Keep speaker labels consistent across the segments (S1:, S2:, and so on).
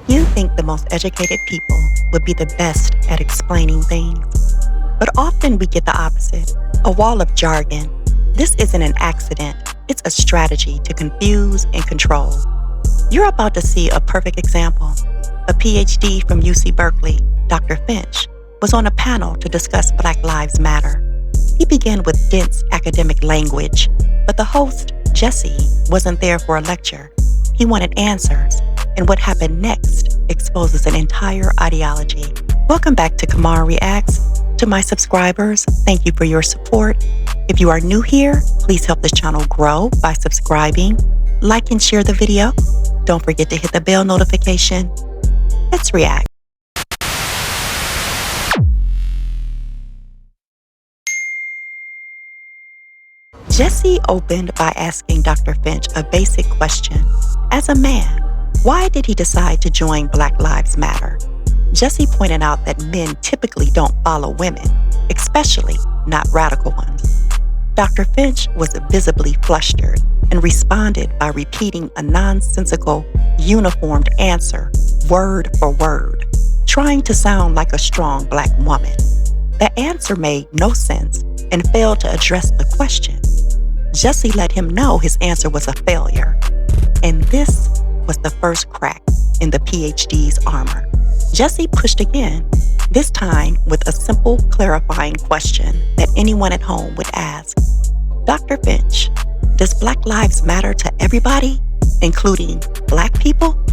S1: You think the most educated people would be the best at explaining things, but often we get the opposite, a wall of jargon. This isn't an accident, it's a strategy to confuse and control. You're about to see a perfect example. A PhD from UC Berkeley, Dr. Finch, was on a panel to discuss Black Lives Matter. He began with dense academic language, but the host, Jesse, wasn't there for a lecture. He wanted answers, and what happened next exposes an entire ideology. Welcome back to Kamar Reacts. To my subscribers, thank you for your support. If you are new here, please help this channel grow by subscribing, like and share the video. Don't forget to hit the bell notification. Let's react. Jesse opened by asking Dr. Finch a basic question. As a man, why did he decide to join Black Lives Matter? Jesse pointed out that men typically don't follow women, especially not radical ones. Dr. Finch was visibly flustered and responded by repeating a nonsensical, uniformed answer, word for word, trying to sound like a strong Black woman. The answer made no sense and failed to address the question. Jesse let him know his answer was a failure, and this was the first crack in the PhD's armor. Jesse pushed again, this time with a simple clarifying question that anyone at home would ask. Dr. Finch, does Black Lives matter to everybody, including Black people?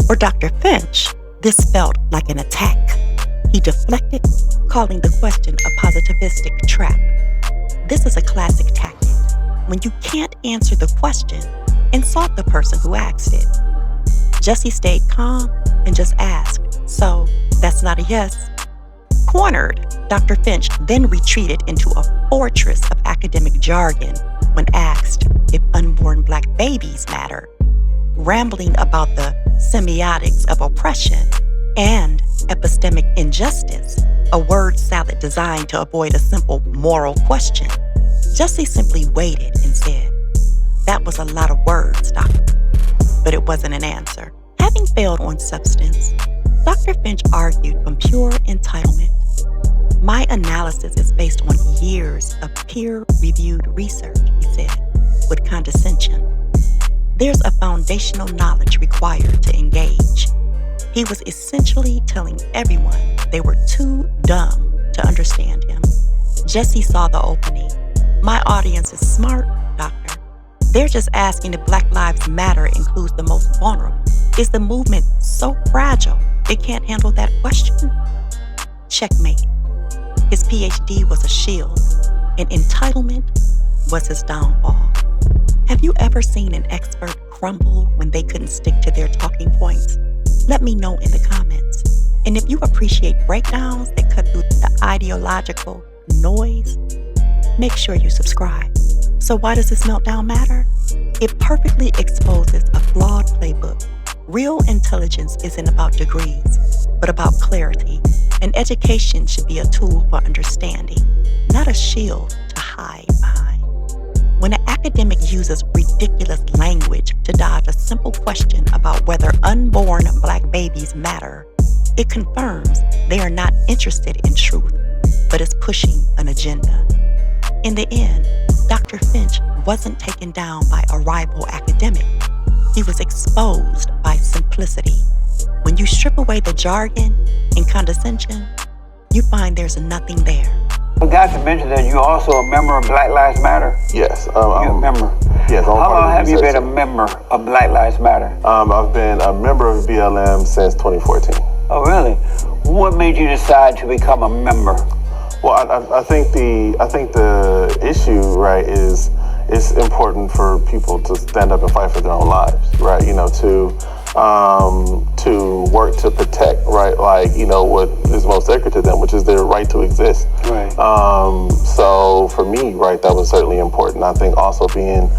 S1: For Dr. Finch, this felt like an attack. He deflected, calling the question a positivistic trap. This is a classic tactic. When you can't answer the question, insult the person who asked it. Jesse stayed calm and just asked, "So, that's not a yes?" Cornered, Dr. Finch then retreated into a fortress of academic jargon when asked if unborn Black babies matter, rambling about the semiotics of oppression and epistemic injustice, a word salad designed to avoid a simple moral question. Jesse simply waited and said, "That was a lot of words, doctor." But it wasn't an answer. Having failed on substance, Dr. Finch argued from pure entitlement. My analysis is based on years of peer-reviewed research, he said, with condescension. There's a foundational knowledge required to engage. He was essentially telling everyone they were too dumb to understand him. Jesse saw the opening. My audience is smart, doctor. They're just asking if Black Lives Matter includes the most vulnerable. Is the movement so fragile it can't handle that question? Checkmate. His PhD was a shield, and entitlement was his downfall. Have you ever seen an expert crumble when they couldn't stick to their talking points? Let me know in the comments. And if you appreciate breakdowns that cut through the ideological noise, make sure you subscribe. So why does this meltdown matter? It perfectly exposes a flawed playbook. Real intelligence isn't about degrees, but about clarity. And education should be a tool for understanding, not a shield to hide behind. When an academic uses ridiculous language to dodge a simple question about whether unborn Black babies matter, it confirms they are not interested in truth, but is pushing an agenda. In the end, Dr. Finch wasn't taken down by a rival academic. He was exposed by simplicity. When you strip away the jargon and condescension, you find there's nothing there.
S2: I forgot to mention that you're also a member of Black Lives Matter.
S3: Yes.
S2: You're a member.
S3: Yes.
S2: How long have you been a member of Black Lives Matter?
S3: I've been a member of BLM since 2014.
S2: Oh, really? What made you decide to become a member?
S3: Well, I think the issue, right, is it's important for people to stand up and fight for their own lives, right? You know, to work to protect, right, like, you know, what is most sacred to them, which is their right to exist.
S2: Right.
S3: So for me, right, that was certainly important. I think also being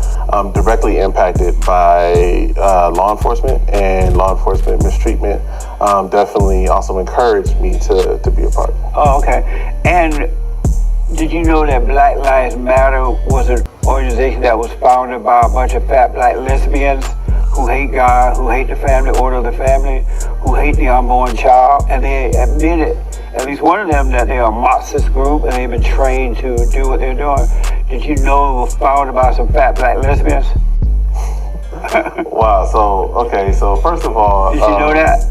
S3: directly impacted by law enforcement and law enforcement mistreatment definitely also encouraged me to be a part.
S2: Oh, okay. And did you know that Black Lives Matter was an organization that was founded by a bunch of fat Black lesbians who hate God, who hate the family, order of the family, who hate the unborn child, and they admitted, at least one of them, that they're a Marxist group and they've been trained to do what they're doing. Did you know it was founded by some fat black lesbians?
S3: Wow. So first of all,
S2: did you know that?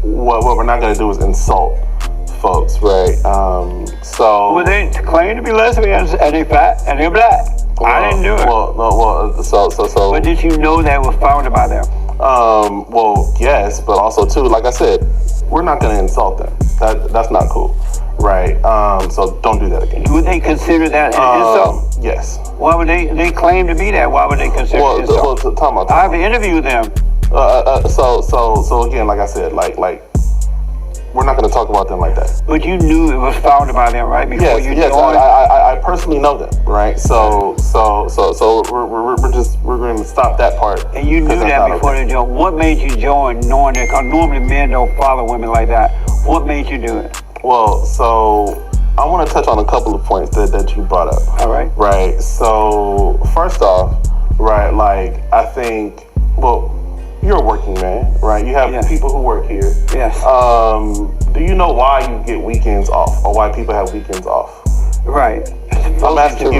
S3: What we're not going to do is insult folks, right?
S2: Well, they claim to be lesbians and they're fat and they're black.
S3: Well,
S2: I didn't do it.
S3: So.
S2: But did you know that was founded by them?
S3: Well, yes, but also too, like I said, we're not going to insult them. That's not cool, right? So don't do that again.
S2: Would they consider that an insult?
S3: Yes.
S2: Why would they claim to be that? Why would they consider it an insult? I've interviewed them.
S3: So again, like I said, like we're not going to talk about them like that.
S2: But you knew it was founded by them, right? Before you
S3: yes.
S2: joined?
S3: I personally know them, right? So we're going to stop that part.
S2: And you knew that before they joined. What made you join, knowing that? Because normally men don't follow women like that. What made you do it?
S3: Well, so I want to touch on a couple of points that you brought up.
S2: All right.
S3: Right. So first off, right, like I think, well, you're a working man, right? You have people who work here.
S2: Yes.
S3: Do you know why you get weekends off, or why people have weekends off?
S2: Right.
S3: I'm asking you.
S2: To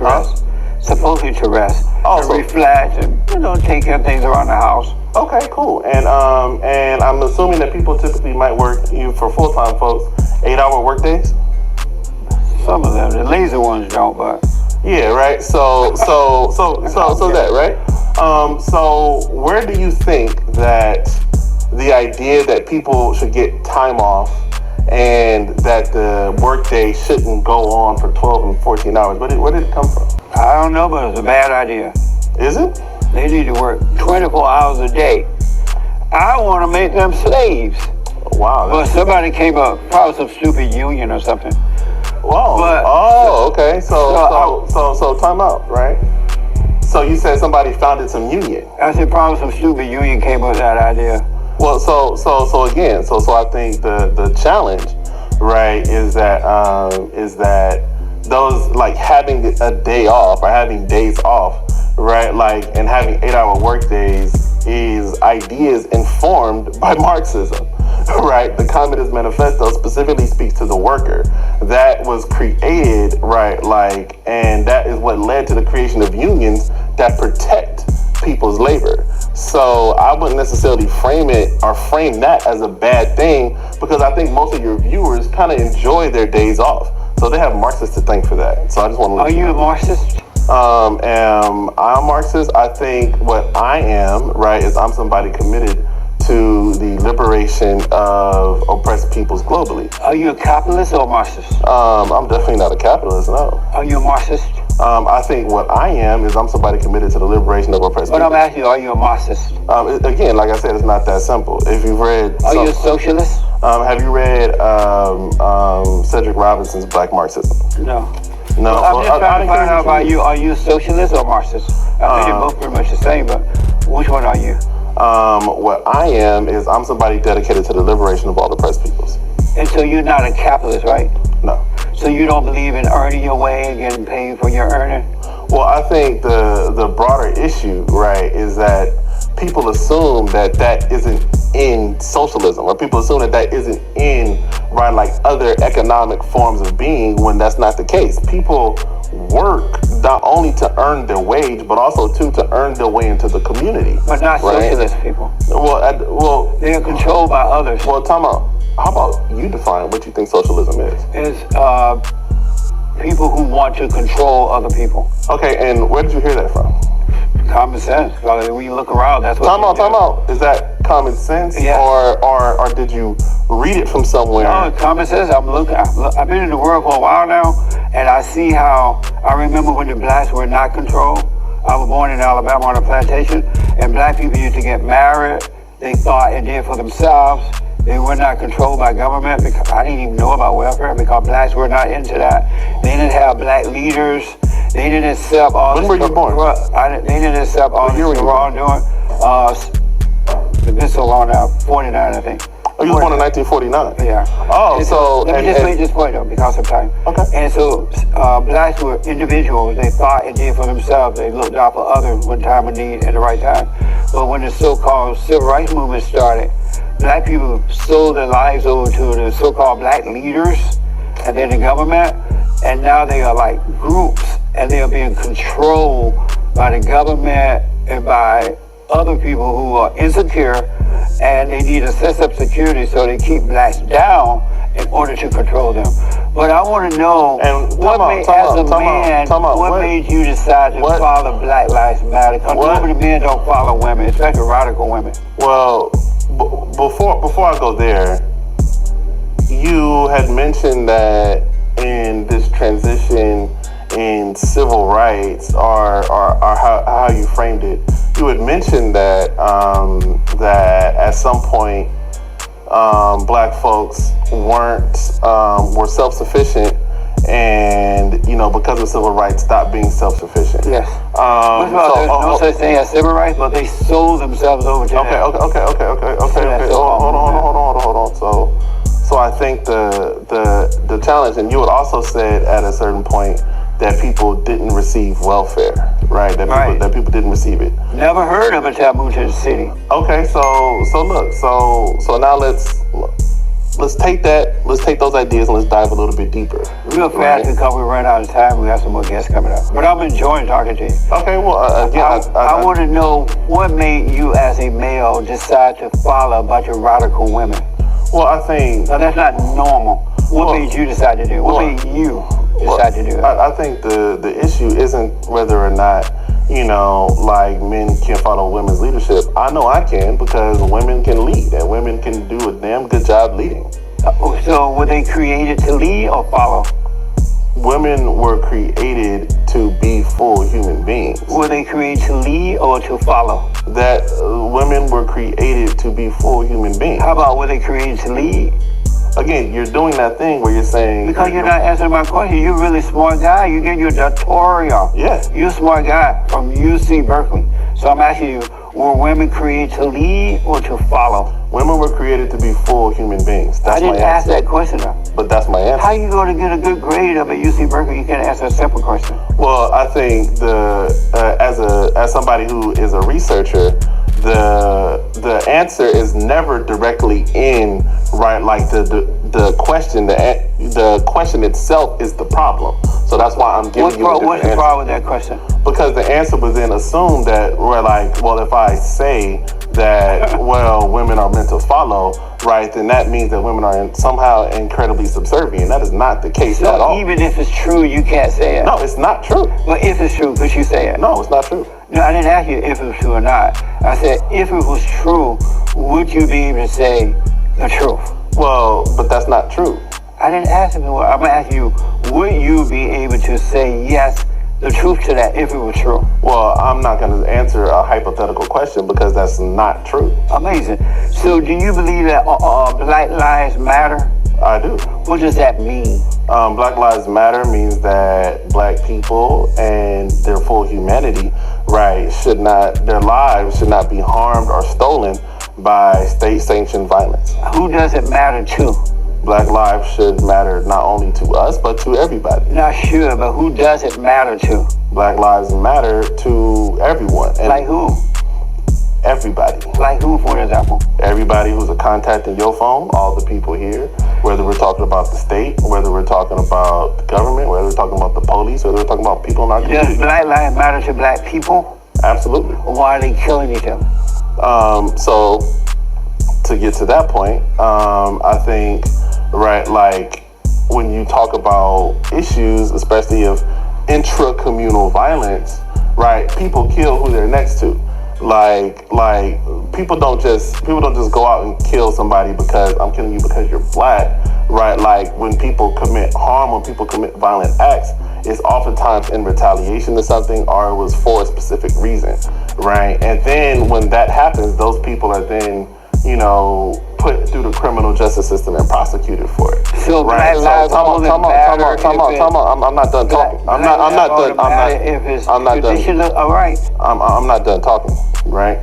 S2: rest. Supposedly to rest.
S3: Oh,
S2: to reflect and take care of things around the house.
S3: Okay, cool. And I'm assuming that people typically might work, even for full-time folks, 8-hour work days?
S2: Some of them, the lazy ones don't, but
S3: yeah, right. So that, right? So where do you think that the idea that people should get time off and that the workday shouldn't go on for 12 and 14 hours, where did it come from?
S2: I don't know, but it's a bad idea.
S3: Is it?
S2: They need to work 24 hours a day. I want to make them slaves.
S3: Wow.
S2: But somebody came up, probably some stupid union or something.
S3: Whoa. Okay. So time out, right? So you said somebody founded some union.
S2: I said probably some stupid union came up with that idea.
S3: Well, so again, so I think the challenge, right, is that those, like, having a day off or having days off, right, like, and having 8-hour work days is ideas informed by Marxism, right? The Communist Manifesto specifically speaks to the worker. That was created, right, like, and that is what led to the creation of unions that protect people's labor. So I wouldn't necessarily frame that as a bad thing, because I think most of your viewers kind of enjoy their days off. So they have Marxists to thank for that. So I just want to let you know.
S2: Are you a Marxist?
S3: Am I a Marxist? I think what I am, right, is I'm somebody committed to the liberation of oppressed peoples globally.
S2: Are you a capitalist or a Marxist?
S3: I'm definitely not a capitalist, no.
S2: Are you a Marxist?
S3: I think what I am is I'm somebody committed to the liberation of oppressed people.
S2: But I'm asking you, are you a Marxist?
S3: Again, like I said, it's not that simple. If you've read...
S2: Are you a socialist?
S3: Have you read Cedric Robinson's Black Marxism?
S2: No.
S3: No.
S2: Well, I'm just trying to find out about you. Are you a socialist or Marxist? I think they're both pretty much the same, but which one are you?
S3: What I am is I'm somebody dedicated to the liberation of all oppressed peoples.
S2: And so you're not a capitalist, right?
S3: No.
S2: So you don't believe in earning your way and getting paid for your earning?
S3: Well, I think the broader issue, right, is that people assume that isn't in socialism, or people assume that isn't in, right, like other economic forms of being, when that's not the case. People work not only to earn their wage, but also to earn their way into the community.
S2: But not socialist people.
S3: Well,
S2: they are controlled by others.
S3: Well, time out. How about you define what you think socialism is?
S2: It's people who want to control other people.
S3: Okay, and where did you hear that from?
S2: Common sense. When you look around, that's what.
S3: Time out. Is that common sense,
S2: yeah,
S3: or did you read it from somewhere?
S2: No, common sense. I've been in the world for a while now, and I see how. I remember when the blacks were not controlled. I was born in Alabama on a plantation, and black people used to get married. They thought and did for themselves. They were not controlled by government, because I didn't even know about welfare, because blacks were not into that. They didn't have black leaders. They didn't accept all this.
S3: When were you born?
S2: They didn't accept all this wrongdoing. It's been so long now, 49, I think.
S3: Oh, you was born in 1949.
S2: Yeah.
S3: Oh,
S2: and
S3: so
S2: let me just make this point though, because of time.
S3: Okay.
S2: And so blacks were individuals. They thought and did for themselves. They looked out for others when time of need at the right time. But when the so-called civil rights movement started, black people sold their lives over to the so-called black leaders and then the government. And now they are like groups, and they are being controlled by the government and by other people who are insecure, and they need to set up security so they keep blacks down in order to control them. But I want to know, what made you decide to follow Black Lives Matter? Because normally men don't follow women, especially radical women.
S3: Well, before I go there, you had mentioned that in this transition in civil rights, or how you framed it, you had mentioned that that at some point black folks were self-sufficient, and because of civil rights stopped being self-sufficient.
S2: Yes. First of all, there's no such thing as civil rights, but they sold themselves over to
S3: Okay. Hold on. So I think the challenge, and you had also said at a certain point that people didn't receive welfare, right? That people didn't receive it.
S2: Never heard of it until I moved to the city.
S3: Okay, so look, so now let's take those ideas and let's dive a little bit deeper.
S2: Real fast, because we ran out of time. We have some more guests coming up. But I'm enjoying talking to you.
S3: Okay, well, again,
S2: I want to know what made you as a male decide to follow a bunch of radical women.
S3: Well, I think...
S2: Now, that's not normal. What made you decide to do it? What made you decide to do it?
S3: I think the issue isn't whether or not, like men can follow women's leadership. I know I can, because women can lead, and women can do a damn good job leading.
S2: So were they created to lead or follow?
S3: Women were created to be full human beings.
S2: Were they created to lead or to follow?
S3: That women were created to be full human beings.
S2: How about were they created to lead?
S3: Again, you're doing that thing where you're saying...
S2: Because you're not answering my question. You're a really smart guy. You get your doctoral.
S3: Yeah.
S2: You're a smart guy from UC Berkeley. So I'm asking you, were women created to lead or to follow?
S3: Women were created to be full human beings. That's my answer.
S2: I didn't ask that question though.
S3: But that's my answer.
S2: How are you going to get a good grade up at UC Berkeley? You can't answer a simple question.
S3: Well, I think as somebody who is a researcher, the answer is never directly in, right? Like the question itself is the problem. So that's why I'm giving you a different answer.
S2: What's the problem with that question?
S3: Because the answer would then assume that we're like, well, if I say that, well, women are meant to follow, right, then that means that women are somehow incredibly subservient. That is not the case at all.
S2: So even if it's true, you can't say it?
S3: No, it's not true.
S2: Well, if it's true, could you say it?
S3: No, it's not true.
S2: No, I didn't ask you if it was true or not. I said, if it was true, would you be able to say the truth?
S3: Well, but that's not true.
S2: I didn't ask you. I'm going to ask you, would you be able to say yes, the truth to that, if it was true?
S3: Well, I'm not going to answer a hypothetical question because that's not true.
S2: Amazing. So do you believe that Black Lives Matter?
S3: I do.
S2: What does that mean?
S3: Black Lives Matter means that black people and their full humanity, right, their lives should not be harmed or stolen by state-sanctioned violence.
S2: Who does it matter to?
S3: Black lives should matter not only to us, but to everybody.
S2: Not sure, but who does it matter to?
S3: Black lives matter to everyone. And
S2: like who?
S3: Everybody.
S2: Like who, for example?
S3: Everybody who's a contact in your phone, all the people here, whether we're talking about the state, whether we're talking about the government, whether we're talking about the police, whether we're talking about people in our community.
S2: Does Black lives matter to black people?
S3: Absolutely.
S2: Why are they killing each other?
S3: So, to get to that point, I think, right, like when you talk about issues, especially of intra-communal violence, right, people kill who they're next to. Like people don't just go out and kill somebody because I'm killing you because you're black, right? Like when people commit harm, when people commit violent acts, it's oftentimes in retaliation to something or it was for a specific reason, right? And then when that happens, those people are then, put through the criminal justice system and prosecuted for it.
S2: So
S3: right?
S2: Black lives
S3: I'm not done talking. I'm not done.
S2: All right.
S3: I'm not done talking, right?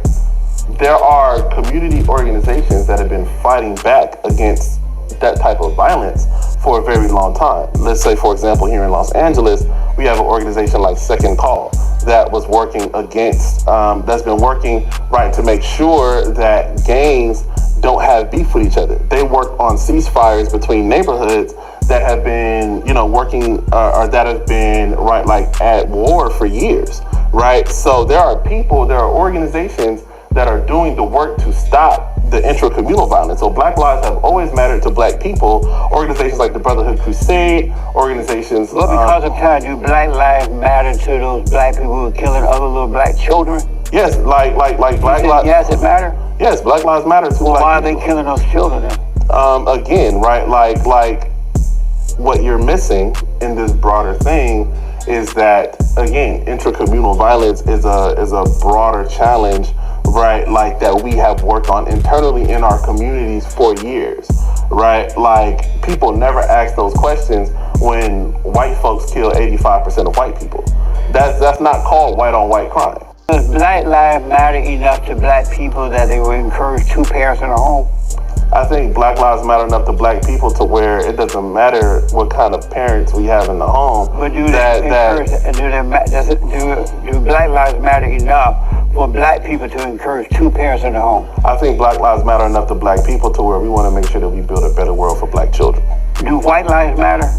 S3: There are community organizations that have been fighting back against that type of violence for a very long time. Let's say, for example, here in Los Angeles, we have an organization like Second Call that was working against, that's been working, right, to make sure that gangs don't have beef with each other. They work on ceasefires between neighborhoods that have been, working, or that have been, right, like at war for years, right? So there are organizations that are doing the work to stop the intracommunal violence. So Black lives have always mattered to Black people. Organizations like the Brotherhood Crusade, organizations...
S2: Well, because of time, do Black lives matter to those Black people who are killing other little Black children?
S3: Yes, like Black lives...
S2: Yes, it matter?
S3: Yes, Black lives matter to Black people.
S2: Why are they killing those children then?
S3: Again, right, like what you're missing in this broader thing is that, again, intracommunal violence is a broader challenge, right, like that we have worked on internally in our communities for years, right? Like, people never ask those questions when white folks kill 85% of white people. That's not called white on white crime.
S2: Does Black lives matter enough to Black people that they will encourage two parents in a home?
S3: I think Black lives matter enough to Black people to where it doesn't matter what kind of parents we have in the home.
S2: But do Black lives matter enough for Black people to encourage two parents in the home?
S3: I think Black lives matter enough to Black people to where we want to make sure that we build a better world for Black children.
S2: Do white lives matter?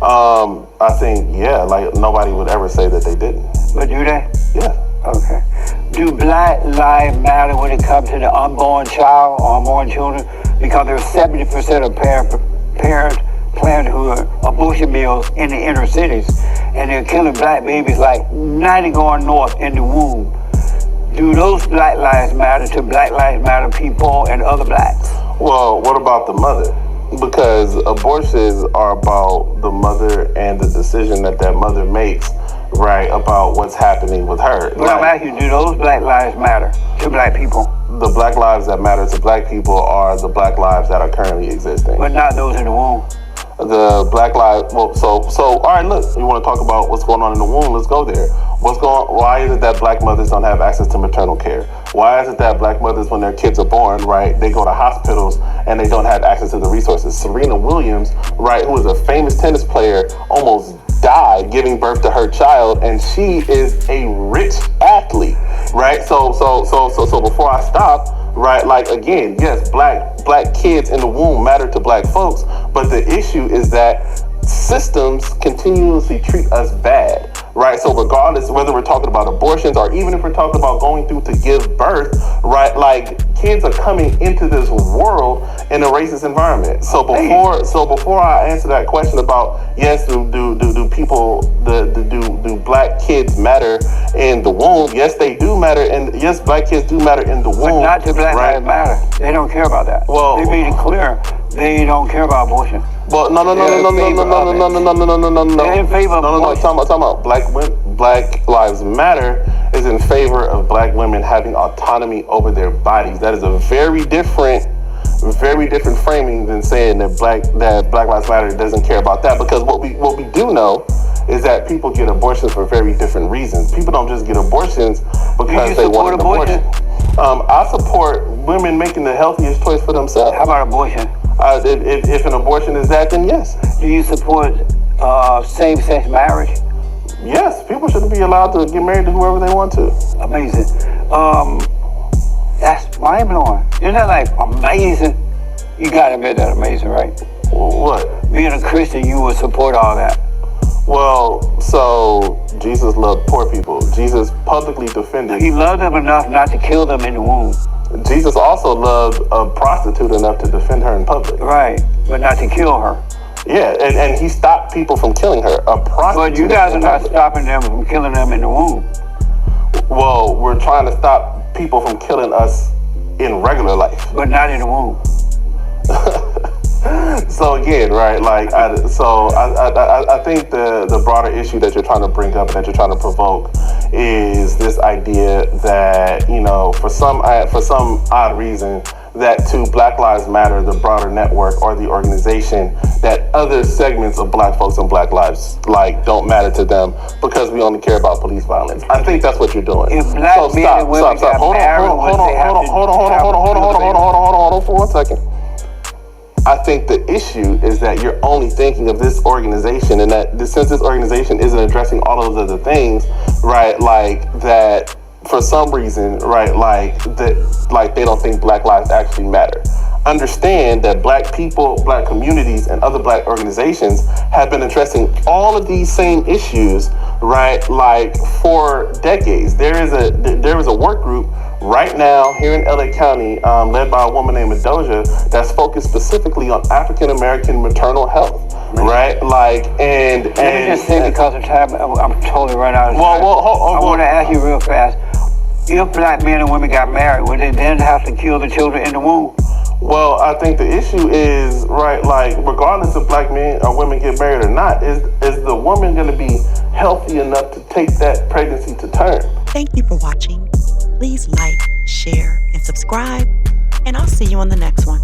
S3: I think, yeah, like nobody would ever say that they didn't.
S2: But do they?
S3: Yeah.
S2: Okay. Do Black lives matter when it comes to the unborn child or unborn children? Because there's 70% of Planned abortion mills in the inner cities, and they're killing Black babies like 90 going north in the womb. Do those Black lives matter to Black lives matter people and other Blacks?
S3: Well, what about the mother? Because abortions are about the mother and the decision that mother makes, right, about what's happening with her.
S2: But I'm asking you, do those Black lives matter to Black people?
S3: The Black lives that matter to Black people are the Black lives that are currently existing.
S2: But not those in the womb.
S3: The Black lives, well, so all right, look, you want to talk about what's going on in the womb, let's go there. Why is it that Black mothers don't have access to maternal care? Why is it that Black mothers, when their kids are born, right, they go to hospitals and they don't have access to the resources? Serena Williams, right, who is a famous tennis player, almost died giving birth to her child, and she is a rich athlete, right? So before I stop, right, like, again, yes, black kids in the womb matter to Black folks, but the issue is that systems continuously treat us bad, right? So regardless whether we're talking about abortions or even if we're talking about going through to give birth, right, like, kids are coming into this world in a racist environment. So before I answer that question about, yes, do Black kids matter in the womb? Yes, they do matter, and yes, Black kids do matter in the womb.
S2: But not to Black lives matter. They don't care about that.
S3: Well,
S2: they made it clear they don't care about abortion.
S3: Well, no.
S2: They're in favor of abortion.
S3: Talking about Black Lives Matter is in favor of Black women having autonomy over their bodies. That is a very different framing than saying that Black Lives Matter doesn't care about that. Because what we do know is that people get abortions for very different reasons. People don't just get abortions because they want an abortion. I support women making the healthiest choice for themselves.
S2: How about abortion?
S3: If an abortion is that, then yes.
S2: Do you support same-sex marriage?
S3: Yes, people shouldn't be allowed to get married to whoever they want to.
S2: Amazing. That's mind-blowing. Isn't that like amazing? You gotta admit that amazing, right?
S3: What?
S2: Being a Christian, you would support all that.
S3: Well, so Jesus loved poor people. Jesus publicly defended.
S2: He loved them enough not to kill them in the womb.
S3: Jesus also loved a prostitute enough to defend her in public.
S2: Right, but not to kill her.
S3: Yeah, and he stopped people from killing her. A prostitute.
S2: But you guys are not stopping them from killing them in the womb.
S3: Well, we're trying to stop people from killing us in regular life.
S2: But not in the womb.
S3: So again, right, like, I think the broader issue that you're trying to bring up and that you're trying to provoke is this idea that, for some odd reason, that to Black Lives Matter, the broader network or the organization, that other segments of Black folks and Black lives, like, don't matter to them because we only care about police violence. I think that's what you're doing.
S2: If Black men and women got married,
S3: hold on for 1 second. I think the issue is that you're only thinking of this organization, and that since this organization isn't addressing all of those other things, right, like that for some reason, right, like that, like they don't think Black lives actually matter. Understand that Black people, Black communities, and other Black organizations have been addressing all of these same issues, right, like for decades. There is a work group right now here in LA County, led by a woman named Doja, that's focused specifically on African American maternal health, right? Like, and
S2: Let me just say, because of time, I'm totally run out of time. I want to ask you real fast: if Black men and women got married, would they then have to kill the children in the womb?
S3: Well, I think the issue is, right, like, regardless if Black men or women get married or not, is the woman going to be healthy enough to take that pregnancy to term?
S1: Thank you for watching. Please like, share, and subscribe, and I'll see you on the next one.